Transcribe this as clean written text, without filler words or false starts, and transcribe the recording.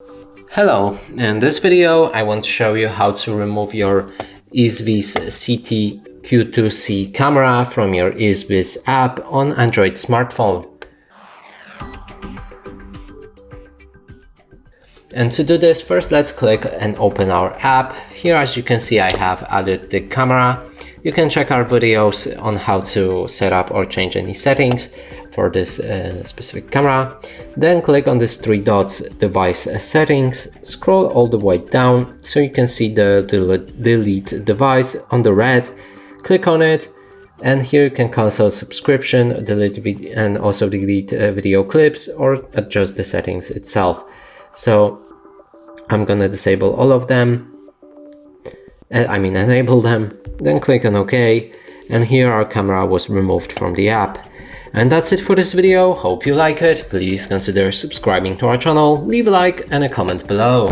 Hello, in this video I want to show you how to remove your EZVIZ CTQ2C camera from your EZVIZ app on Android smartphone. And to do this, first let's click and open our app. Here, as you can see, I have added the camera. You can check our videos on how to set up or change any settings for this specific camera. Then click on these three dots, device settings, scroll all the way down so you can see the delete device on the red. Click on it, and here you can cancel subscription, delete and also delete video clips or adjust the settings itself. So I'm gonna disable all of them, enable them, then click on OK, and here our camera was removed from the app. And that's it for this video. Hope you like it. Please consider subscribing to our channel, leave a like and a comment below.